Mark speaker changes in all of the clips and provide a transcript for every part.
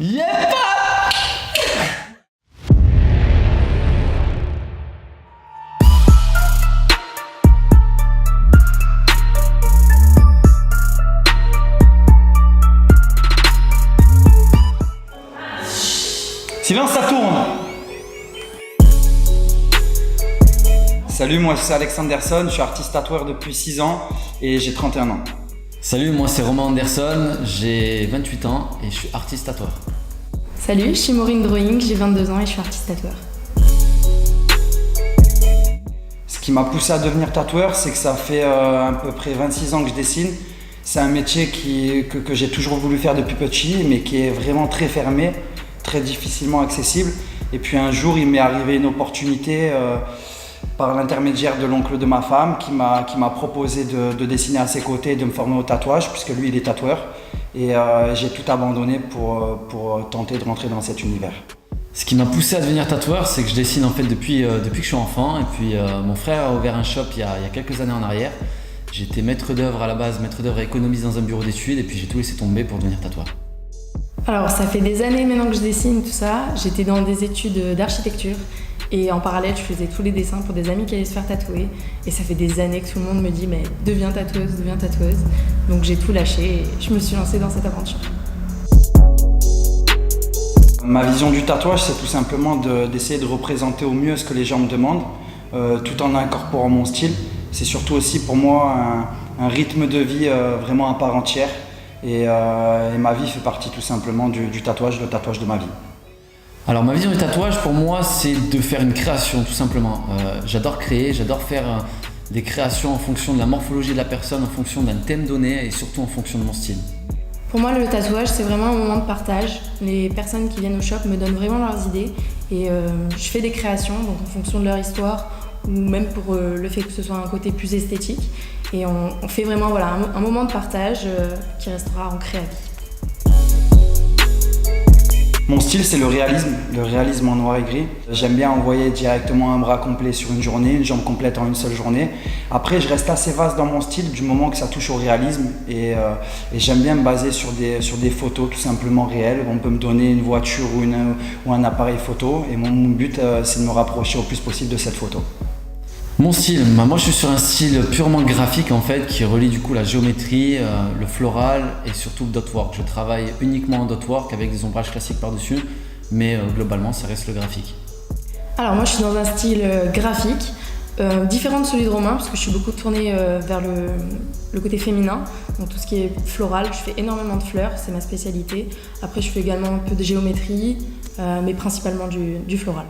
Speaker 1: Yep! Silence, ça tourne! Salut, moi c'est Alexandre Anderson, je suis artiste tatoueur depuis 6 ans et j'ai 31 ans.
Speaker 2: Salut, moi c'est Romain Anderson, j'ai 28 ans et je suis artiste tatoueur.
Speaker 3: Salut, je suis Maureen Drawing, j'ai 22 ans et je suis artiste tatoueur.
Speaker 1: Ce qui m'a poussé à devenir tatoueur, c'est que ça fait à peu près 26 ans que je dessine. C'est un métier que j'ai toujours voulu faire depuis petit, mais qui est vraiment très fermé, très difficilement accessible. Et puis un jour, il m'est arrivé une opportunité par l'intermédiaire de l'oncle de ma femme qui m'a proposé de dessiner à ses côtés et de me former au tatouage, puisque lui, il est tatoueur. Et j'ai tout abandonné pour tenter de rentrer dans cet univers.
Speaker 2: Ce qui m'a poussé à devenir tatoueur, c'est que je dessine en fait depuis que je suis enfant. Et puis mon frère a ouvert un shop il y a quelques années en arrière. J'étais maître d'œuvre à la base, maître d'œuvre économiste dans un bureau d'études, et puis j'ai tout laissé tomber pour devenir tatoueur.
Speaker 3: Alors ça fait des années maintenant que je dessine tout ça. J'étais dans des études d'architecture et en parallèle je faisais tous les dessins pour des amis qui allaient se faire tatouer. Et ça fait des années que tout le monde me dit mais deviens tatoueuse, deviens tatoueuse. Donc j'ai tout lâché et je me suis lancée dans cette aventure.
Speaker 1: Ma vision du tatouage, c'est tout simplement d'essayer de représenter au mieux ce que les gens me demandent, tout en incorporant mon style. C'est surtout aussi pour moi un rythme de vie vraiment à part entière. Et ma vie fait partie tout simplement du tatouage, le tatouage de ma vie.
Speaker 2: Alors ma vision du tatouage pour moi c'est de faire une création tout simplement. J'adore créer, j'adore faire des créations en fonction de la morphologie de la personne, en fonction d'un thème donné et surtout en fonction de mon style.
Speaker 3: Pour moi le tatouage c'est vraiment un moment de partage. Les personnes qui viennent au shop me donnent vraiment leurs idées et je fais des créations donc en fonction de leur histoire ou même pour le fait que ce soit un côté plus esthétique. Et on fait vraiment voilà, un moment de partage qui restera ancré à vie.
Speaker 1: Mon style, c'est le réalisme en noir et gris. J'aime bien envoyer directement un bras complet sur une journée, une jambe complète en une seule journée. Après, je reste assez vaste dans mon style du moment que ça touche au réalisme et j'aime bien me baser sur des photos tout simplement réelles. On peut me donner une voiture ou un appareil photo et mon but, c'est de me rapprocher au plus possible de cette photo.
Speaker 2: Mon style, moi je suis sur un style purement graphique en fait qui relie du coup la géométrie, le floral et surtout le dotwork. Je travaille uniquement en dotwork avec des ombrages classiques par-dessus, mais globalement ça reste le graphique.
Speaker 3: Alors moi je suis dans un style graphique, différent de celui de Romain parce que je suis beaucoup tournée vers le côté féminin, donc tout ce qui est floral, je fais énormément de fleurs, c'est ma spécialité. Après je fais également un peu de géométrie, mais principalement du floral.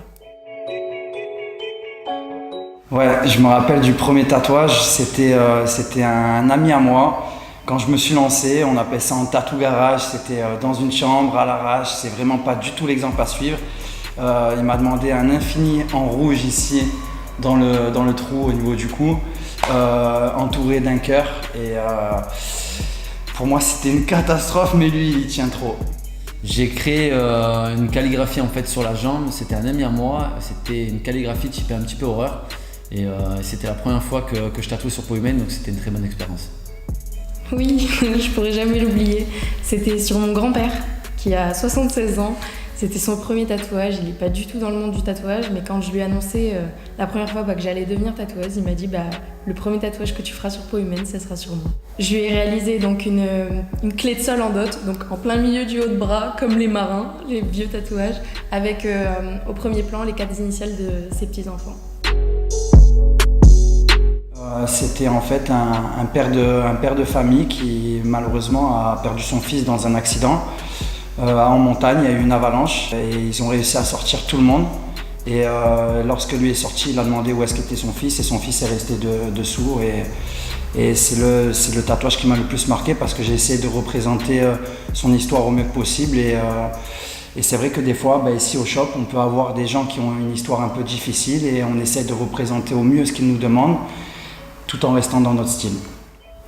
Speaker 1: Ouais, je me rappelle du premier tatouage, c'était un ami à moi. Quand je me suis lancé, on appelle ça en tatou garage, c'était dans une chambre à l'arrache, c'est vraiment pas du tout l'exemple à suivre. Il m'a demandé un infini en rouge ici, dans le trou au niveau du cou, entouré d'un cœur. Et pour moi c'était une catastrophe, mais lui il tient trop.
Speaker 2: J'ai créé une calligraphie en fait sur la jambe, c'était un ami à moi, c'était une calligraphie typée un petit peu horreur. Et c'était la première fois que je tatouais sur peau humaine, donc c'était une très bonne expérience.
Speaker 3: Oui, je pourrais jamais l'oublier. C'était sur mon grand-père, qui a 76 ans. C'était son premier tatouage. Il n'est pas du tout dans le monde du tatouage, mais quand je lui ai annoncé la première fois que j'allais devenir tatoueuse, il m'a dit le premier tatouage que tu feras sur peau humaine, ça sera sur moi. Je lui ai réalisé donc une clé de sol en dot, donc en plein milieu du haut de bras, comme les marins, les vieux tatouages, avec au premier plan les 4 initiales de ses petits-enfants.
Speaker 1: C'était en fait un père de famille qui malheureusement a perdu son fils dans un accident en montagne. Il y a eu une avalanche et ils ont réussi à sortir tout le monde. Et lorsque lui est sorti, il a demandé où est-ce qu'était son fils et son fils est resté dessous. Et c'est le tatouage qui m'a le plus marqué parce que j'ai essayé de représenter son histoire au mieux que possible. Et c'est vrai que des fois, ici au shop, on peut avoir des gens qui ont une histoire un peu difficile et on essaie de représenter au mieux ce qu'ils nous demandent, tout en restant dans notre style.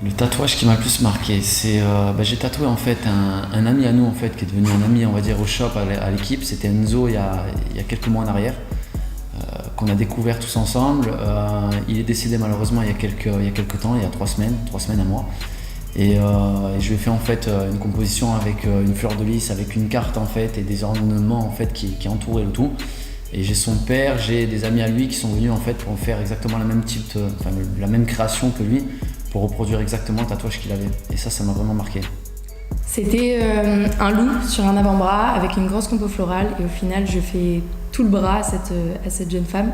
Speaker 2: Le tatouage qui m'a le plus marqué, c'est j'ai tatoué en fait un ami à nous en fait qui est devenu un ami on va dire au shop à l'équipe. C'était Enzo il y a quelques mois en arrière qu'on a découvert tous ensemble. Il est décédé malheureusement il y a quelques temps, il y a 3 semaines, 1 mois. Et je lui ai fait en fait une composition avec une fleur de lys, avec une carte en fait et des ornements en fait qui entouraient le tout. Et j'ai son père, j'ai des amis à lui qui sont venus en fait pour faire exactement la même création que lui, pour reproduire exactement le tatouage qu'il avait. Et ça m'a vraiment marqué.
Speaker 3: C'était un loup sur un avant-bras avec une grosse compo florale et au final je fais tout le bras à cette jeune femme.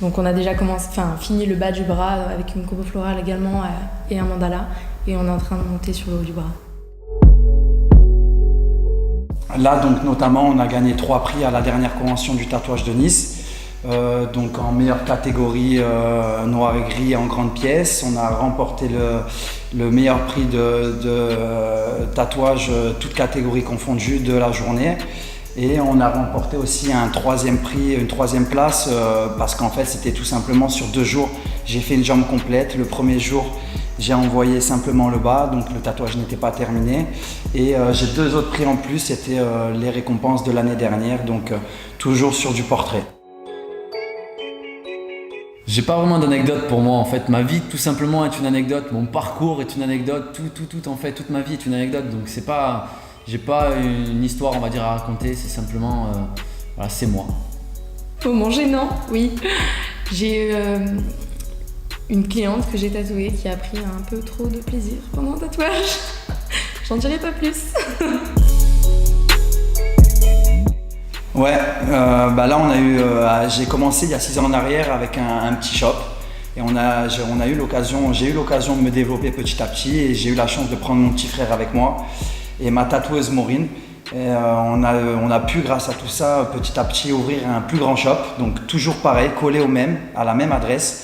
Speaker 3: Donc on a déjà fini le bas du bras avec une compo florale également et un mandala et on est en train de monter sur le haut du bras.
Speaker 1: Là donc notamment on a gagné 3 prix à la dernière convention du tatouage de Nice. Donc en meilleure catégorie noir et gris en grande pièce. On a remporté le meilleur prix de tatouage toutes catégories confondues de la journée. Et on a remporté aussi un 3e prix, une 3e place parce qu'en fait c'était tout simplement sur 2 jours. J'ai fait une jambe complète. Le premier jour j'ai envoyé simplement le bas, donc le tatouage n'était pas terminé. Et j'ai 2 autres prix en plus, c'était les récompenses de l'année dernière, donc toujours sur du portrait.
Speaker 2: J'ai pas vraiment d'anecdote pour moi en fait, ma vie tout simplement est une anecdote, mon parcours est une anecdote, tout en fait, toute ma vie est une anecdote, donc j'ai pas une histoire on va dire à raconter, c'est simplement, voilà, c'est moi.
Speaker 3: Moment gênant, oui. J'ai une cliente que j'ai tatouée qui a pris un peu trop de plaisir pendant le tatouage. J'en dirai pas plus.
Speaker 1: Ouais, là j'ai commencé il y a 6 ans en arrière avec un petit shop et j'ai eu l'occasion de me développer petit à petit et j'ai eu la chance de prendre mon petit frère avec moi et ma tatoueuse Maureen. Et on a pu grâce à tout ça petit à petit ouvrir un plus grand shop, donc toujours pareil, collé à la même adresse.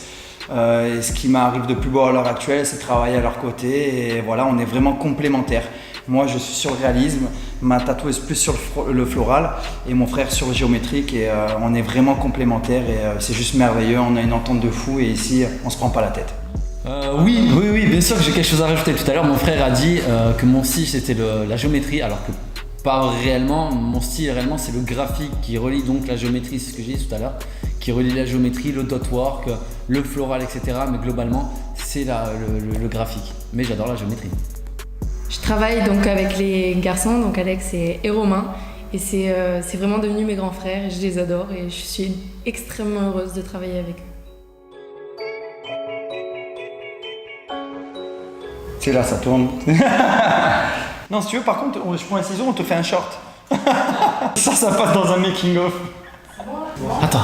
Speaker 1: Et ce qui m'arrive de plus beau à l'heure actuelle, c'est de travailler à leur côté et voilà, on est vraiment complémentaires. Moi je suis sur le réalisme, ma tatoueuse plus sur le floral et mon frère sur le géométrique et on est vraiment complémentaires et c'est juste merveilleux, on a une entente de fou et ici on se prend pas la tête.
Speaker 2: Oui, bien sûr que j'ai quelque chose à rajouter. Tout à l'heure mon frère a dit que mon style c'était la géométrie alors que pas réellement, mon style réellement c'est le graphique qui relie donc la géométrie, c'est ce que j'ai dit tout à l'heure, qui relie la géométrie, le dot work, le floral etc. Mais globalement c'est le graphique, mais j'adore la géométrie.
Speaker 3: Je travaille donc avec les garçons, donc Alex et Romain, et c'est vraiment devenu mes grands frères, et je les adore et je suis extrêmement heureuse de travailler avec eux.
Speaker 1: C'est là, ça tourne. Non, si tu veux, par contre, je prends un ciseau, on te fait un short. Ça passe dans un making-of.
Speaker 2: Attends.